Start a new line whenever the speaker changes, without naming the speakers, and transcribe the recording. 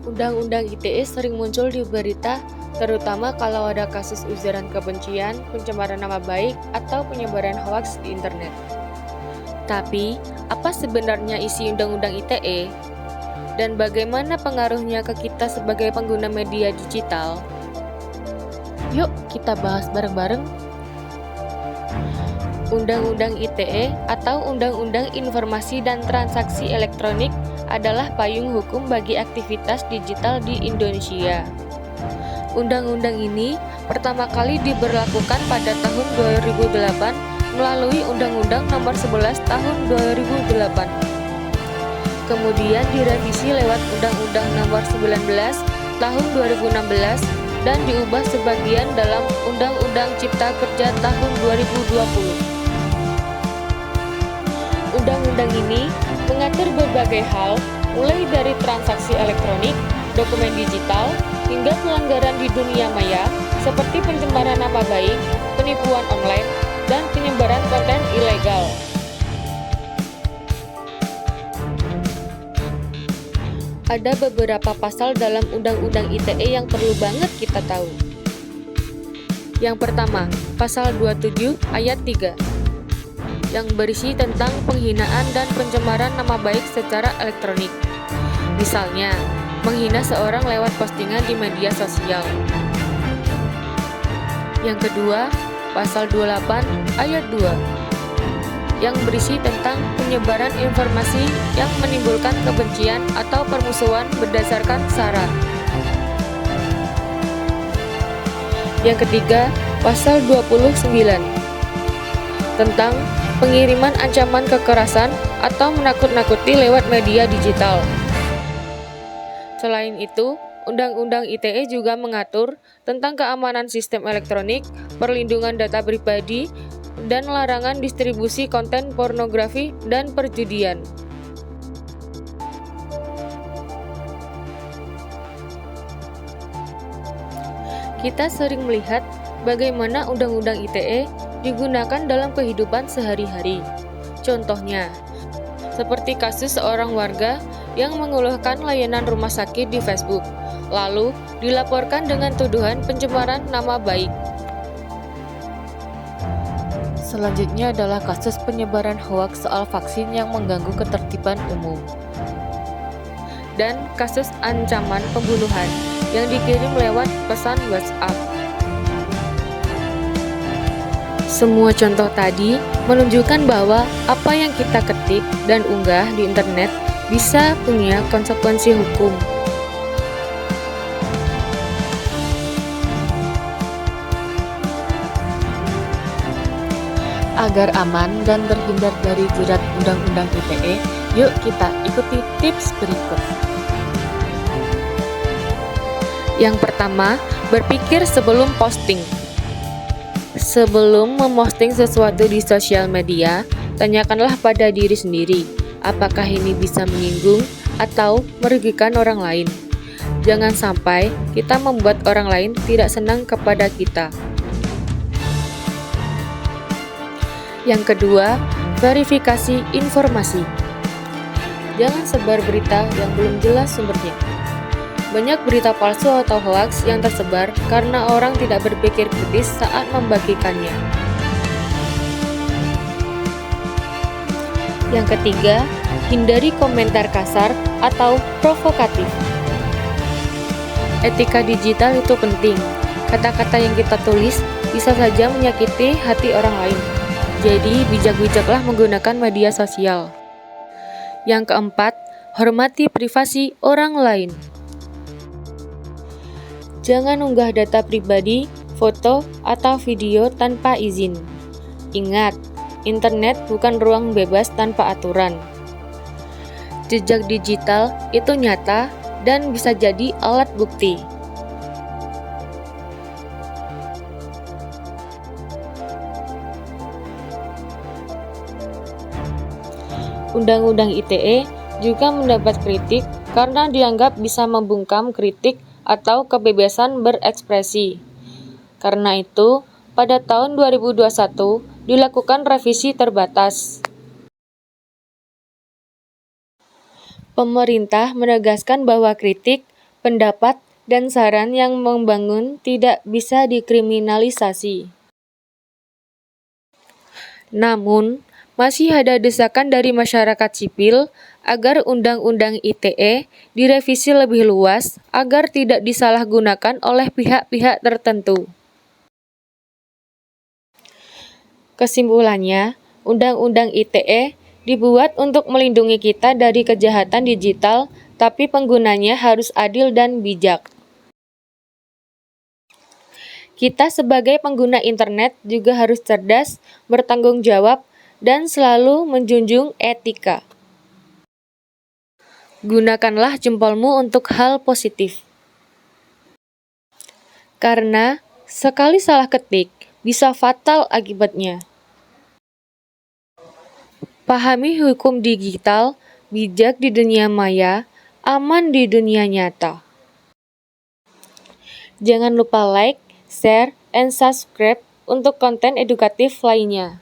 Undang-undang ITE sering muncul di berita, terutama kalau ada kasus ujaran kebencian, pencemaran nama baik, atau penyebaran hoaks di internet. Tapi, apa sebenarnya isi Undang-Undang ITE? Dan bagaimana pengaruhnya ke kita sebagai pengguna media digital? Yuk kita bahas bareng-bareng. Undang-Undang ITE atau Undang-Undang Informasi dan Transaksi Elektronik adalah payung hukum bagi aktivitas digital di Indonesia. Undang-undang ini pertama kali diberlakukan pada tahun 2008 melalui Undang-Undang Nomor 11 Tahun 2008. Kemudian direvisi lewat Undang-Undang Nomor 19 Tahun 2016 dan diubah sebagian dalam Undang-Undang Cipta Kerja tahun 2020. Undang-undang ini mengatur berbagai hal, mulai dari transaksi elektronik, dokumen digital, hingga pelanggaran di dunia maya, seperti pencemaran nama baik, penipuan online, dan penyebaran konten ilegal. Ada beberapa pasal dalam Undang-Undang ITE yang perlu banget kita tahu. Yang pertama, Pasal 27 Ayat 3. Yang berisi tentang penghinaan dan pencemaran nama baik secara elektronik. Misalnya, menghina seorang lewat postingan di media sosial. Yang kedua, Pasal 28 Ayat 2. Yang berisi tentang penyebaran informasi yang menimbulkan kebencian atau permusuhan berdasarkan SARA. Yang ketiga, Pasal 29 tentang pengiriman ancaman kekerasan atau menakut-nakuti lewat media digital. Selain itu, Undang-Undang ITE juga mengatur tentang keamanan sistem elektronik, perlindungan data pribadi, dan larangan distribusi konten pornografi dan perjudian. Kita sering melihat bagaimana Undang-Undang ITE digunakan dalam kehidupan sehari-hari. Contohnya, seperti kasus seorang warga yang mengeluhkan layanan rumah sakit di Facebook, lalu dilaporkan dengan tuduhan pencemaran nama baik. Selanjutnya adalah kasus penyebaran hoaks soal vaksin yang mengganggu ketertiban umum. Dan kasus ancaman pembunuhan yang dikirim lewat pesan WhatsApp. Semua contoh tadi menunjukkan bahwa apa yang kita ketik dan unggah di internet bisa punya konsekuensi hukum. Agar aman dan terhindar dari jerat Undang-Undang ITE, yuk kita ikuti tips berikut. Yang pertama, berpikir sebelum posting. Sebelum memposting sesuatu di sosial media, tanyakanlah pada diri sendiri, apakah ini bisa menyinggung atau merugikan orang lain. Jangan sampai kita membuat orang lain tidak senang kepada kita. Yang kedua, verifikasi informasi. Jangan sebar berita yang belum jelas sumbernya. Banyak berita palsu atau hoaks yang tersebar karena orang tidak berpikir kritis saat membagikannya. Yang ketiga, hindari komentar kasar atau provokatif. Etika digital itu penting. Kata-kata yang kita tulis bisa saja menyakiti hati orang lain. Jadi, bijak-bijaklah menggunakan media sosial. Yang keempat, hormati privasi orang lain. Jangan unggah data pribadi, foto, atau video tanpa izin. Ingat, internet bukan ruang bebas tanpa aturan. Jejak digital itu nyata dan bisa jadi alat bukti. Undang-Undang ITE juga mendapat kritik karena dianggap bisa membungkam kritik atau kebebasan berekspresi. Karena itu, pada tahun 2021 dilakukan revisi terbatas. Pemerintah menegaskan bahwa kritik, pendapat, dan saran yang membangun tidak bisa dikriminalisasi. Namun, masih ada desakan dari masyarakat sipil agar Undang-Undang ITE direvisi lebih luas agar tidak disalahgunakan oleh pihak-pihak tertentu. Kesimpulannya, Undang-Undang ITE dibuat untuk melindungi kita dari kejahatan digital, tapi penggunanya harus adil dan bijak. Kita sebagai pengguna internet juga harus cerdas, bertanggung jawab, dan selalu menjunjung etika. Gunakanlah jempolmu untuk hal positif. Karena sekali salah ketik bisa fatal akibatnya. Pahami hukum digital, bijak di dunia maya, aman di dunia nyata. Jangan lupa like, share, and subscribe untuk konten edukatif lainnya.